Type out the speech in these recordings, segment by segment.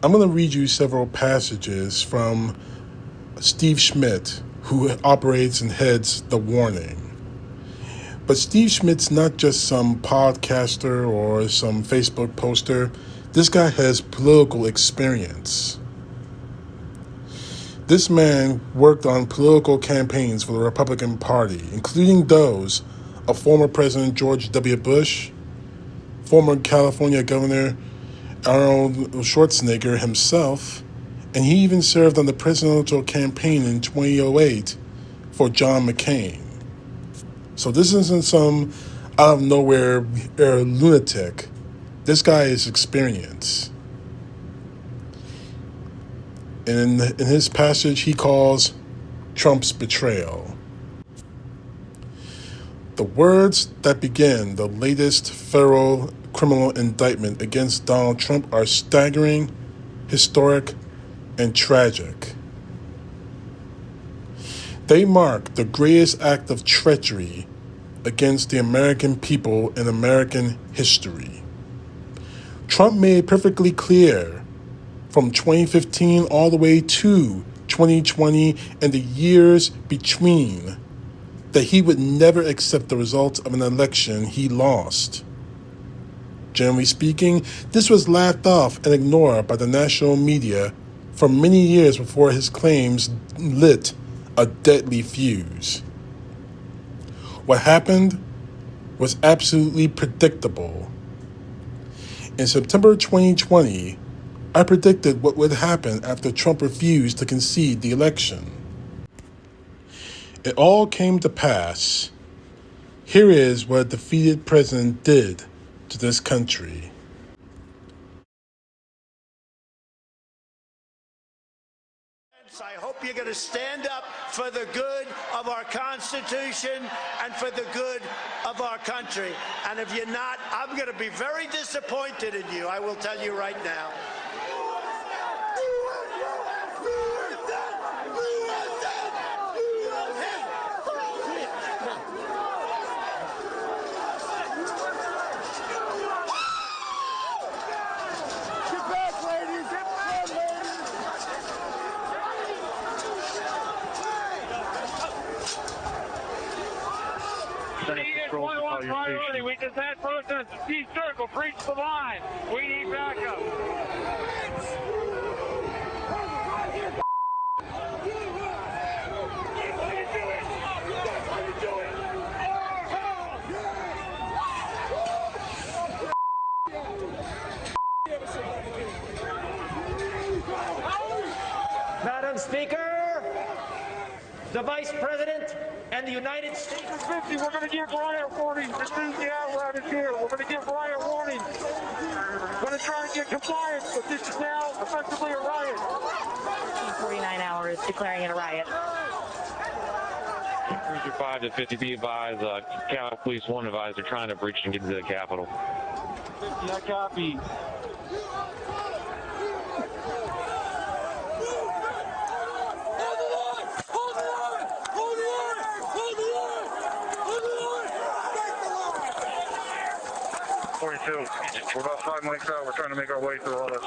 I'm going to read you several passages from Steve Schmidt, who operates and heads The Warning. But Steve Schmidt's not just some podcaster or some Facebook poster. This guy has political experience. This man worked on political campaigns for the Republican Party, including those of former President George W. Bush, former California Governor Arnold Schwarzenegger himself, and he even served on the presidential campaign in 2008 for John McCain. So this isn't some out of nowhere lunatic. This guy is experienced. And in his passage, he calls Trump's betrayal. The words that begin the latest federal criminal indictment against Donald Trump are staggering, historic, and tragic. They mark the greatest act of treachery against the American people in American history. Trump made perfectly clear from 2015 all the way to 2020 and the years between that he would never accept the results of an election he lost. Generally speaking, this was laughed off and ignored by the national media for many years before his claims lit a deadly fuse. What happened was absolutely predictable. In September 2020, I predicted what would happen after Trump refused to concede the election. It all came to pass. Here is what a defeated president did to this country. I hope you're going to stand up for the good of our Constitution and for the good of our country. And if you're not, I'm going to be very disappointed in you. I will tell you right now. Priority. We just had protesters. Steve Circle, preach the line. We need backup. Madam Speaker, the Vice President and the United States. 50, we're going to give riot warnings. As soon as the outriders here, we're going to give riot warnings. We're going to try and get compliance, but this is now effectively a riot. 49 hours declaring it a riot. Cruiser 5 to 50, be advised, Cal Police 1 advised they're trying to breach and get into the Capitol. 50, I copy. We're about 5 mics out. We're trying to make our way through all this.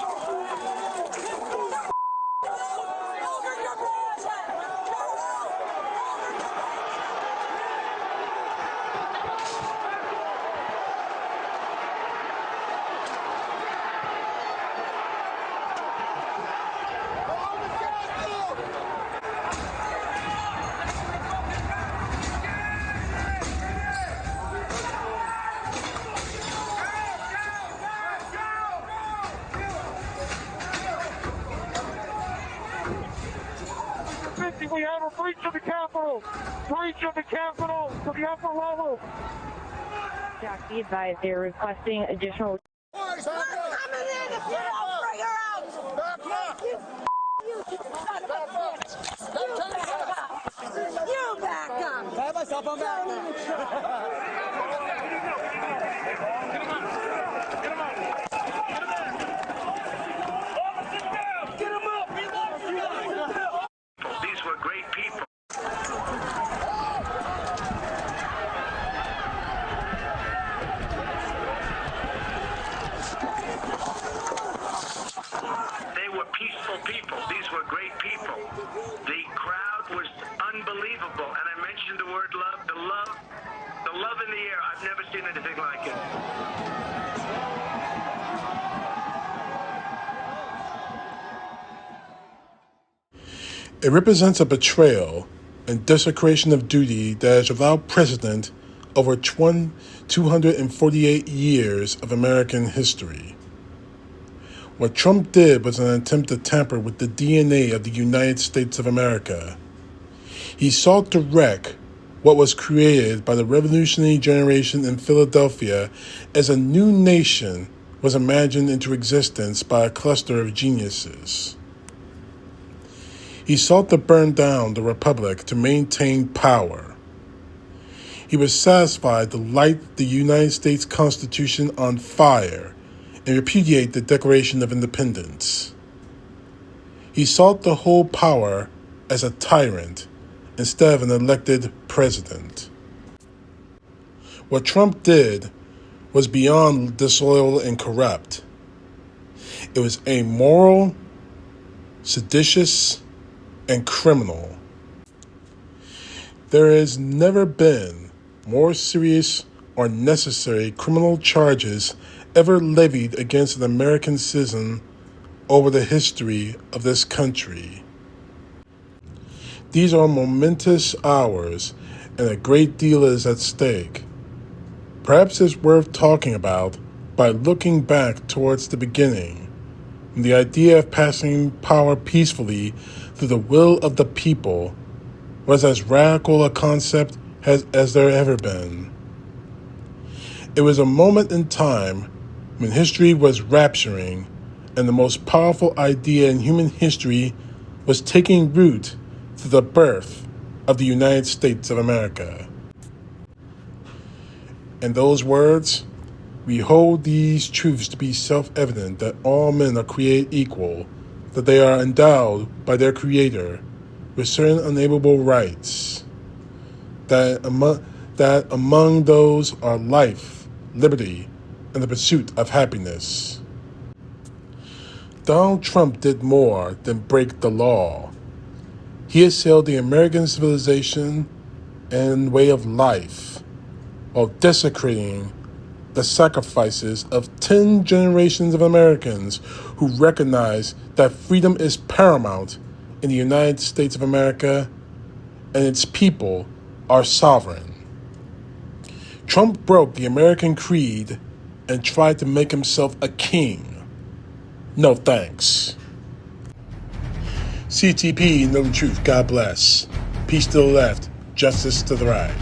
We have a breach of the Capitol. Breach of the Capitol to the upper level. Jack, be advised they're requesting additional. Coming in to get out, bring her out. You back up. I have my cell phone back. These were great people. They word love, the love in the air. I've never seen anything like it. It represents a betrayal and desecration of duty that is without precedent over 248 years of American history. What Trump did was an attempt to tamper with the DNA of the United States of America. He sought to wreck what was created by the revolutionary generation in Philadelphia as a new nation was imagined into existence by a cluster of geniuses. He sought to burn down the Republic to maintain power. He was satisfied to light the United States Constitution on fire and repudiate the Declaration of Independence. He sought to hold power as a tyrant instead of an elected president. What Trump did was beyond disloyal and corrupt. It was amoral, seditious, and criminal. There has never been more serious or necessary criminal charges ever levied against an American citizen over the history of this country. These are momentous hours, and a great deal is at stake. Perhaps it's worth talking about by looking back towards the beginning, when the idea of passing power peacefully through the will of the people was as radical a concept as there ever been. It was a moment in time when history was rapturing and the most powerful idea in human history was taking root through the birth of the United States of America. In those words, we hold these truths to be self-evident that all men are created equal, that they are endowed by their Creator with certain unalienable rights, that among those are life, liberty, and the pursuit of happiness. Donald Trump did more than break the law. He assailed the American civilization and way of life while desecrating the sacrifices of 10 generations of Americans who recognize that freedom is paramount in the United States of America and its people are sovereign. Trump broke the American creed and tried to make himself a king. No thanks. CTP, know the truth. God bless. Peace to the left. Justice to the right.